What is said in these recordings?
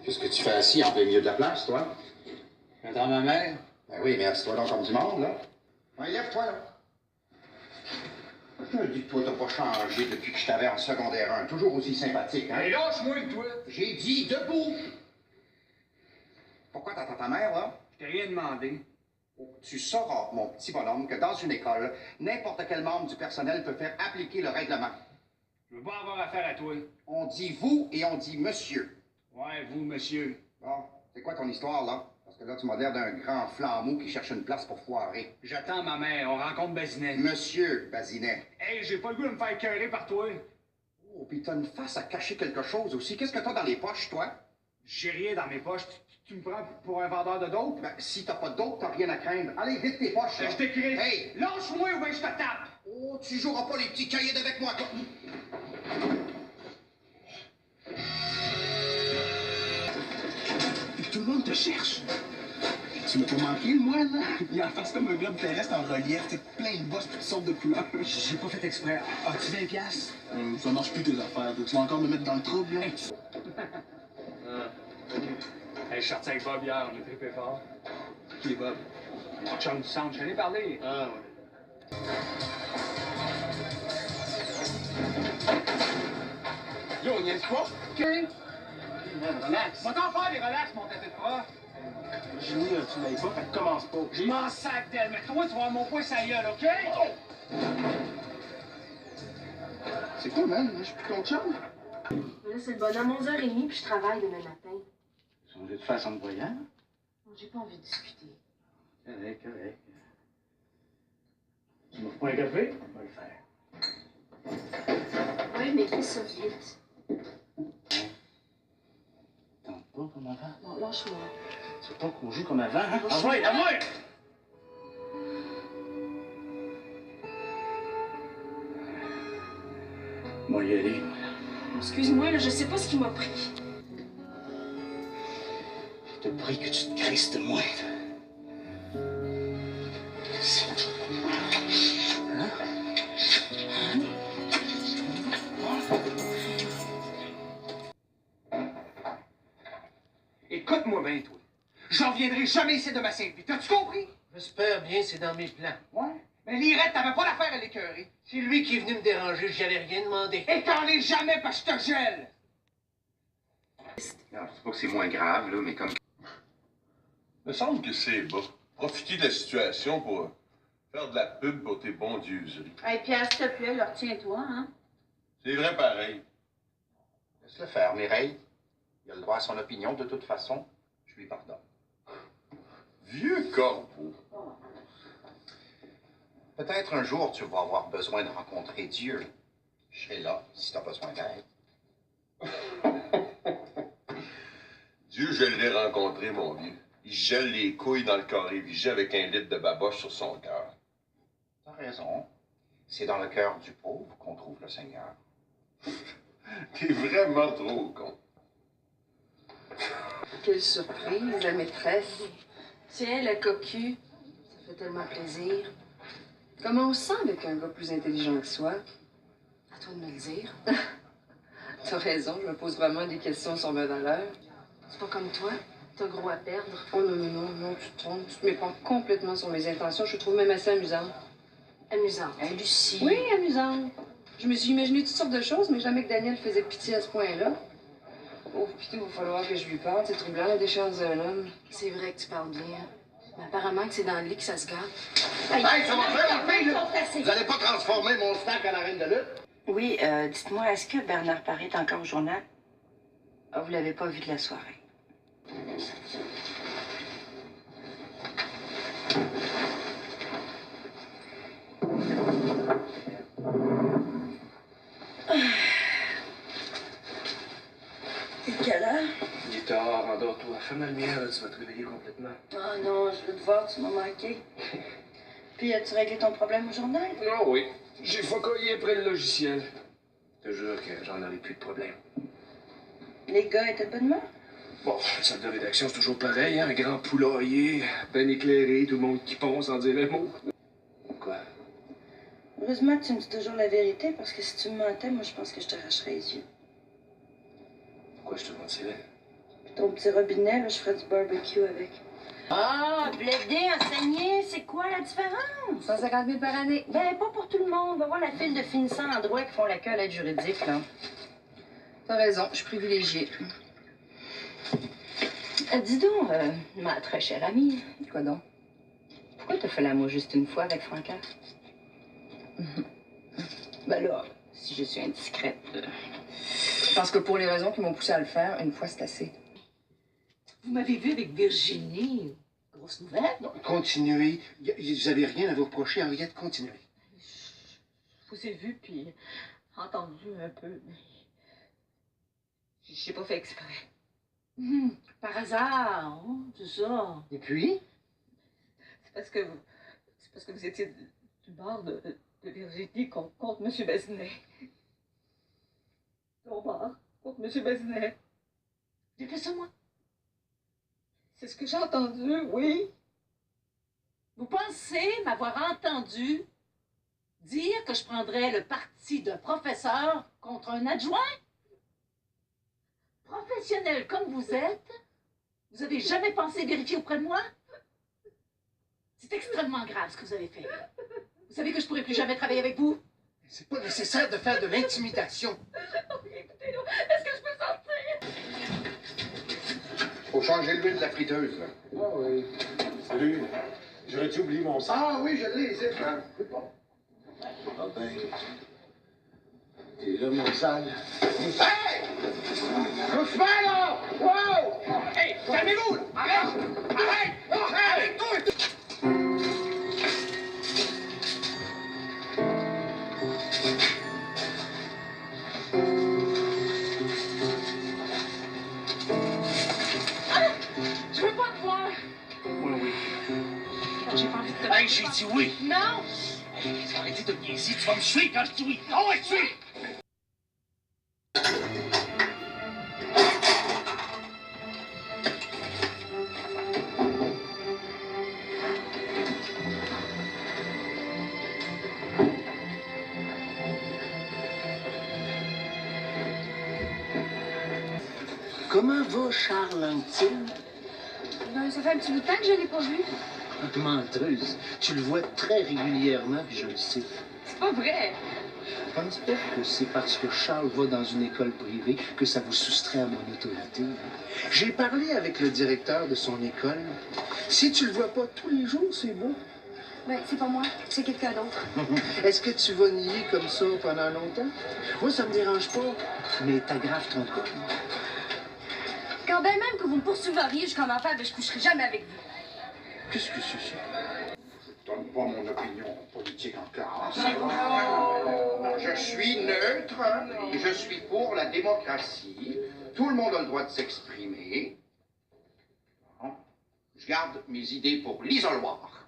Qu'est-ce que tu fais assis en plein milieu de la place, toi? J'attends ma mère. Ben oui, mais assis-toi donc comme du monde, là. Ouais, lève-toi, là. Je te dis que toi, t'as pas changé depuis que je t'avais en secondaire 1. Toujours aussi sympathique, hein? Hey, lâche-moi, toi! J'ai dit debout! Pourquoi t'attends ta mère, là? Je t'ai rien demandé. Tu sauras, mon petit bonhomme, que dans une école, n'importe quel membre du personnel peut faire appliquer le règlement. Je veux pas avoir affaire à toi. On dit vous et on dit monsieur. Ouais, vous, monsieur. Bon, c'est quoi ton histoire, là? Parce que là, tu m'as l'air d'un grand flambeau qui cherche une place pour foirer. J'attends ma mère. On rencontre Bazinet. Monsieur Bazinet. Hey, j'ai pas le goût de me faire écœurer par toi. Oh, puis t'as une face à cacher quelque chose aussi. Qu'est-ce que t'as dans les poches, toi? J'ai rien dans mes poches. Tu me prends pour un vendeur de dope? Ben, si t'as pas de dope, t'as rien à craindre. Allez, vite tes poches, là. Je t'écris. Hey! Lâche-moi ou bien je te tape! Oh, tu joueras pas les petits cahiers avec moi, toi. Tout le monde te cherche. Tu m'as pas manqué, le moine, là? Il a en face comme un globe terrestre en relief, c'est plein de bosses, toutes sortes de couleurs. J'ai pas fait exprès. As-tu 20 piastres? Ça marche plus tes affaires. Tu vas encore me mettre dans le trouble, là? Hey, je suis sorti avec Bob hier, on a trippé fort. Qui est Bob? Mon chum du centre, je t'en ai parlé. Ah, ouais. Yo, on niaise pas? OK. Relax. Va t'en faire des relax, mon tête de prof. Jimmy, tu l'avais pas, fait que commence pas. Je m'en sac d'elle, mais toi, tu vas avoir mon poing sa gueule, OK? C'est quoi, man? Je suis plus ton chum? Là, c'est le bonhomme 11h30, puis je travaille demain matin. Changer de façon de voyant? J'ai pas envie de discuter. Correct. Tu m'offres pas un café? On va le faire. Oui, mais fais ça vite. Tente pas comme avant? Bon, lâche-moi. Tu veux pas qu'on joue comme avant, hein? Lâche-moi. Envoie, à moi! Moi, y aller, moi. Excuse-moi, là, je sais pas ce qui m'a pris. Je te prie que tu te crisses de moi. Écoute-moi bien, toi. J'en reviendrai jamais ici de ma sainte vie. T'as-tu compris? J'espère bien, c'est dans mes plans. Ouais. Mais Lirette, t'avais pas d'affaire à l'écœurer. C'est lui qui est venu me déranger, j'y avais rien demandé. Et t'en es jamais parce que je te gèle. Non, c'est pas que c'est moins grave, là, mais comme... Il me semble que c'est bas. Profiter de la situation pour faire de la pub pour tes bons dieuseries. Hey, Pierre, s'il te plaît, leur tiens-toi, hein? C'est vrai pareil. Laisse-le faire, Mireille. Il a le droit à son opinion, de toute façon. Je lui pardonne. Vieux corbeau. Peut-être un jour, tu vas avoir besoin de rencontrer Dieu. Je serai là, si tu as besoin d'aide. Dieu, je l'ai rencontré, mon vieux. Il gèle les couilles dans le carré vigé avec un litre de baboche sur son cœur. T'as raison. C'est dans le cœur du pauvre qu'on trouve le Seigneur. T'es vraiment trop con. Quelle surprise, la maîtresse. Tiens, la cocu. Ça fait tellement plaisir. Comment on se sent avec un gars plus intelligent que soi? À toi de me le dire. T'as raison, je me pose vraiment des questions sur ma valeur. C'est pas comme toi. T'as gros à perdre. Oh non, tu te trompes. Tu te méprends complètement sur mes intentions. Je te trouve même assez amusante. Amusante? Hein, Lucie? Oui, amusante. Je me suis imaginé toutes sortes de choses, mais jamais que Daniel faisait pitié à ce point-là. Oh, putain, il va falloir que je lui parle. C'est troublant, la déchéance d'un homme. C'est vrai que tu parles bien. Mais apparemment que c'est dans le lit que ça se garde. Hey, ça va faire la fille, là! Vous allez pas transformer mon stack en arène de lutte? Oui, dites-moi, est-ce que Bernard Paré est encore au journal? Ah, vous l'avez pas vu de la soirée. C'est quelle heure? Il est tard, endors-toi. Fais ma lumière, là, tu vas te réveiller complètement. Ah non, je veux te voir, tu m'as manqué. Puis, as-tu réglé ton problème au journal? Ah oui, j'ai focoyé après le logiciel. Je te jure que j'en aurai plus de problème. Les gars étaient de bonne humeur? Bon, le salle de rédaction, c'est toujours pareil, hein? Un grand poulailler, bien éclairé, tout le monde qui ponce sans dire un mot. Quoi? Heureusement que tu me dis toujours la vérité, parce que si tu me mentais, moi, je pense que je t'arracherais les yeux. Pourquoi je te mentirais? Ton petit robinet, là, je ferais du barbecue avec. Ah, blé enseigné, c'est quoi la différence? 150 000 par année. Ben, pas pour tout le monde. Va voir la file de finissants en droit qui font la queue à l'aide juridique, là. T'as raison, je suis privilégiée. Dis donc, ma très chère amie, Quoi donc? pourquoi t'as fait l'amour juste une fois avec Franca? Ben là, si je suis indiscrète... Parce que pour les raisons qui m'ont poussé à le faire, une fois, c'est assez. Vous m'avez vu avec Virginie. Grosse nouvelle. Non, continuez. Vous n'avez rien à vous reprocher, Henriette, continuez. Je vous ai vu puis entendu un peu, mais j'ai pas fait exprès. Par hasard, hein, c'est ça. Et puis? C'est parce que vous étiez du bord de Virginie contre M. Bazinet. Ton bord contre M. Bazinet. J'ai fait ça, moi. C'est ce que j'ai entendu, oui. Vous pensez m'avoir entendu dire que je prendrais le parti d'un professeur contre un adjoint? Professionnel comme vous êtes, vous avez jamais pensé vérifier auprès de moi? C'est extrêmement grave ce que vous avez fait. Vous savez que je pourrai plus jamais travailler avec vous? C'est pas nécessaire de faire de l'intimidation. Écoutez, est-ce que je peux sortir? Faut changer l'huile de la friteuse, là. Ah oui. Salut. J'aurais-tu oublié mon sac? Ah oui, je l'ai, c'est ça. Ah ben. T'es là, mon sale. Hey! Doucement, là! Wow! Hey, calmez-vous, là! Arrête! Arrête! Arrête! Je veux pas te voir. Moi, oui. J'ai pas envie de te Hey, j'ai dit oui. Non! Hey, tu vas arrêter de me niaiser. Tu vas me suivre quand je dis oui. Oh, ouais, suis! Comment va Charles Anquetil? Ben, ça fait un petit bout de temps que je l'ai pas vu. Menteuse. Tu le vois très régulièrement, puis je le sais. C'est pas vrai. Pense pas que c'est parce que Charles va dans une école privée que ça vous soustrait à mon autorité. J'ai parlé avec le directeur de son école. Si tu le vois pas tous les jours, c'est beau. Ben, c'est pas moi, c'est quelqu'un d'autre. Est-ce que tu vas nier comme ça pendant longtemps? Moi, ça me dérange pas, mais t'aggraves ton cas. Quand bien même que vous me poursuivriez jusqu'en enfer, ben, je coucherai jamais avec vous. Qu'est-ce que c'est ça? Je donne pas mon opinion politique en classe. Je suis neutre et je suis pour la démocratie. Tout le monde a le droit de s'exprimer. Bon. Je garde mes idées pour l'isoloir.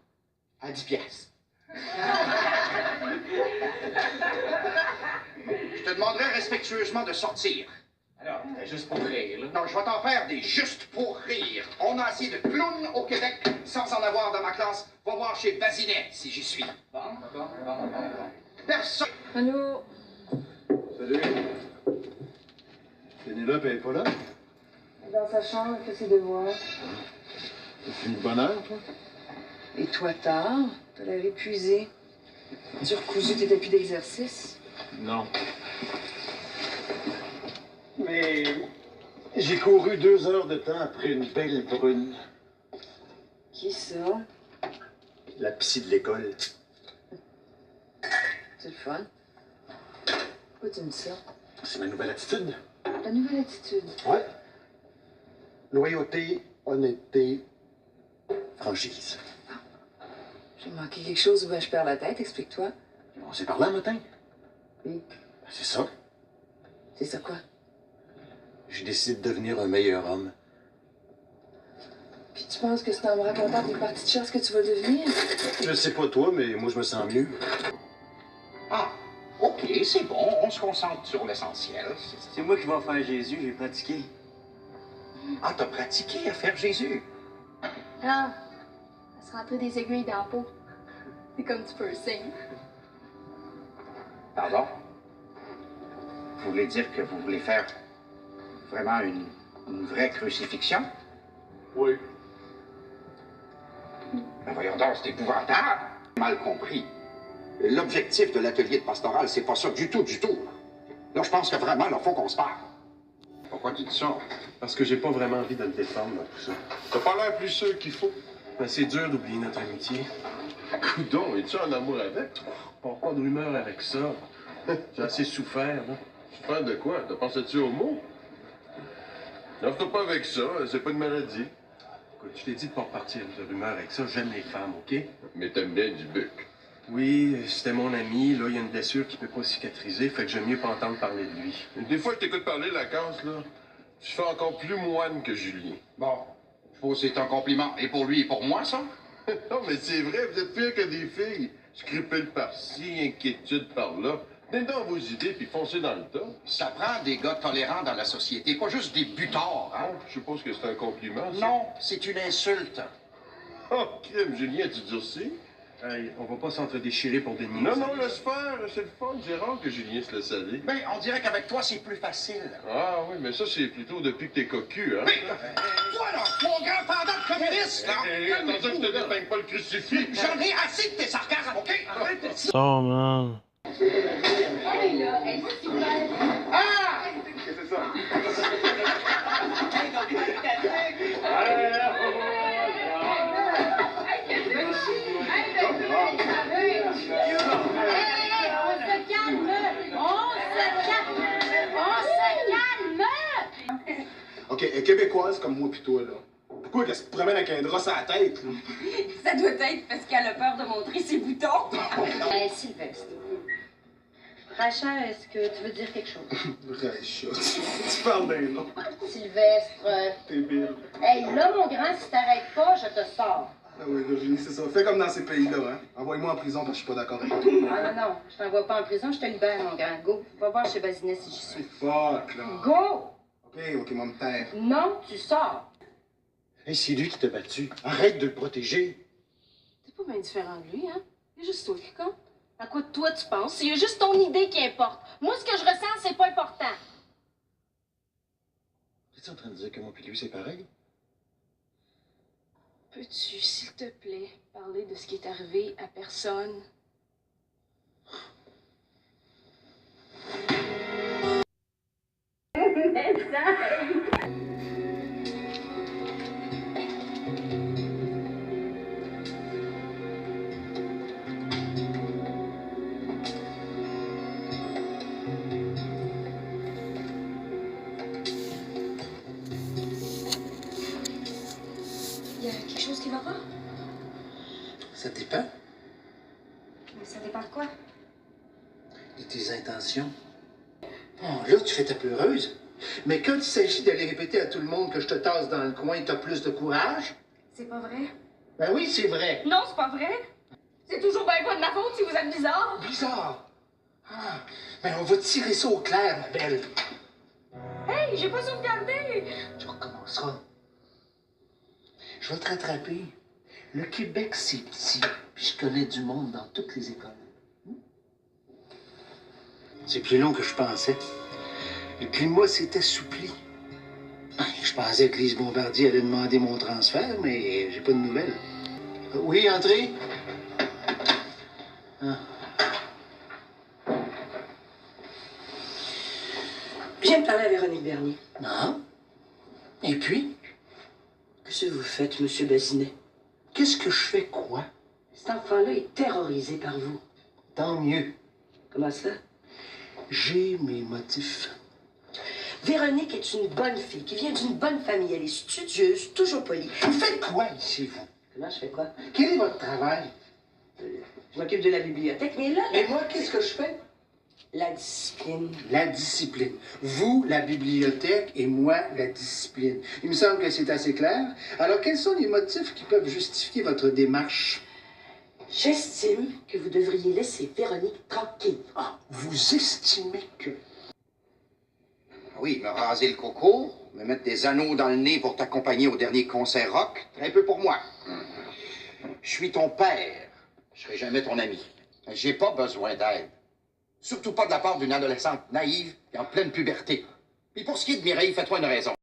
À 10 piastres. Je te demanderai respectueusement de sortir. Alors, juste pour rire, là. Non, je vais t'en faire des juste pour rire. On a assez de clowns au Québec sans en avoir dans ma classe. Va voir chez Bazinet si j'y suis. Personne. Allô? Salut. Pénélope, elle est pas là? Dans sa chambre, elle fait ses devoirs. T'as fini de bonne heure, toi? Et toi, tard? T'as l'air épuisé. Tu recousu tes tapis d'exercice? Non. Mais j'ai couru 2 heures de temps après une belle brune. Qui ça? La psy de l'école. C'est le fun. Pourquoi tu me dis ça? C'est ma nouvelle attitude. Ta nouvelle attitude. Ouais. Loyauté, honnêteté, franchise. J'ai manqué quelque chose où ben, je perds la tête, explique-toi. On s'est parlé un matin. Oui. Ben, c'est ça. C'est ça quoi? J'ai décidé de devenir un meilleur homme. Puis tu penses que c'est en me racontant tes parties de chasse que tu vas devenir? Je sais pas toi, mais moi je me sens mieux. Ah, OK, c'est bon. On se concentre sur l'essentiel. C'est moi qui vais faire Jésus, j'ai pratiqué. Ah, t'as pratiqué à faire Jésus. Ah, à se rentrer des aiguilles dans la peau. C'est comme du piercing. Pardon? Vous voulez dire que vous voulez faire vraiment une Une vraie crucifixion? Oui. Ben voyons donc, c'est épouvantable. Mal compris. L'objectif de l'atelier de pastoral, c'est pas ça du tout, du tout. Là, je pense que vraiment, il faut qu'on se parle. Pourquoi tu dis ça? Parce que j'ai pas vraiment envie de le défendre dans tout ça. T'as pas l'air plus sûr qu'il faut. Ben, c'est dur d'oublier notre amitié. Coudon, es-tu en amour avec? Pas de rumeur avec ça. J'ai assez souffert, là. Souffert de quoi? T'as pensé-tu au mot? N'en pas avec ça, c'est pas une maladie. Écoute, je t'ai dit de pas repartir de rumeur avec ça. J'aime les femmes, OK? Mais t'aimes bien du buc. Oui, c'était mon ami. Là, il y a une blessure qui peut pas cicatriser, fait que j'aime mieux pas entendre parler de lui. Des fois, je t'écoute parler, la casse, là. Tu fais encore plus moine que Julien. Bon, je suppose que c'est un compliment. Et pour lui et pour moi, ça? Non, mais c'est vrai, vous êtes pire que des filles. Scrupule par-ci, inquiétude par-là. Venez dans vos idées, puis foncez dans le tas. Ça prend des gars tolérants dans la société, pas juste des butards, hein? Je suppose que c'est un compliment, ça. Non, c'est une insulte. Oh, crime, Julien, tu durcis? Hey, on va pas s'entre-déchirer pour des niaiseries. Non, non, laisse faire, c'est le fun. C'est rare que Julien se laisse aller. Ben, on dirait qu'avec toi, c'est plus facile. Ah oui, mais ça, c'est plutôt depuis que t'es cocu, hein? Mais, toi, là, mon grand pendant de communiste, là! Attention que je te dépeigne pas le crucifix! J'en ai assez de tes sarcasmes, OK? Arrête! Ça, man. Elle est là, elle est super. Ah! Qu'est-ce que c'est ça? OK, québécoise comme moi pis toi, là. Pourquoi qu'elle se promène avec un drap sur la tête, là? Ça doit être parce qu'elle a peur de montrer ses boutons. Sylvestre. Rachel, est-ce que tu veux dire quelque chose? Rachel, tu parles d'un nom. Sylvestre. T'es belle. Hey, là, mon grand, si t'arrêtes pas, je te sors. Ah oui, Virginie, c'est ça. Fais comme dans ces pays-là, hein. Envoie-moi en prison parce que je suis pas d'accord avec toi. Ah non, non, je t'envoie pas en prison, je te libère, mon grand. Go, va voir chez Bazinet si j'y suis. Fuck, là. Go! OK, moi, me taire. Non, tu sors. Hey, c'est lui qui t'a battu. Arrête de le protéger. T'es pas bien différent de lui, hein? Il y a juste toi qui compte. À quoi toi tu penses? Il y a juste ton idée qui importe. Moi, ce que je ressens, c'est pas important. Es-tu en train de dire que moi et lui, c'est pareil? Peux-tu, s'il te plaît, parler de ce qui est arrivé à personne? Il y a quelque chose qui va pas? Ça dépend Mais ça dépend de quoi? de tes intentions. Bon, là, tu fais ta peureuse. Mais quand il s'agit d'aller répéter à tout le monde que je te tasse dans le coin, t'as plus de courage? C'est pas vrai? Ben oui, c'est vrai. Non, c'est pas vrai. C'est toujours bien pas de ma faute si vous êtes bizarre. Bizarre. Ah, ben on va tirer ça au clair, ma belle. Hey, j'ai pas sauvegardé. Tu recommenceras. Je vais te rattraper. Le Québec, c'est petit, puis je connais du monde dans toutes les écoles. C'est plus long que je pensais. Le climat s'est assoupli. Je pensais que Lise Bombardier allait demander mon transfert, mais j'ai pas de nouvelles. Oui, entrez. Ah. Je viens de parler à Véronique Bernier. Non. Et puis? Qu'est-ce que vous faites, Monsieur Bazinet? Qu'est-ce que je fais quoi? Cet enfant-là est terrorisé par vous. Tant mieux. Comment ça? J'ai mes motifs. Véronique est une bonne fille qui vient d'une bonne famille. Elle est studieuse, toujours polie. Vous faites quoi ici, vous? Comment je fais quoi? Quel est votre travail? Je m'occupe de la bibliothèque, mais là... Et moi, qu'est-ce que je fais? La discipline. La discipline. Vous, la bibliothèque, et moi, la discipline. Il me semble que c'est assez clair. Alors, quels sont les motifs qui peuvent justifier votre démarche? J'estime que vous devriez laisser Véronique tranquille. Ah, vous estimez que... Oui, me raser le coco, me mettre des anneaux dans le nez pour t'accompagner au dernier concert rock, très peu pour moi. Je suis ton père. Je serai jamais ton ami. J'ai pas besoin d'aide. Surtout pas de la part d'une adolescente naïve et en pleine puberté. Et pour ce qui est de Mireille, fais-toi une raison.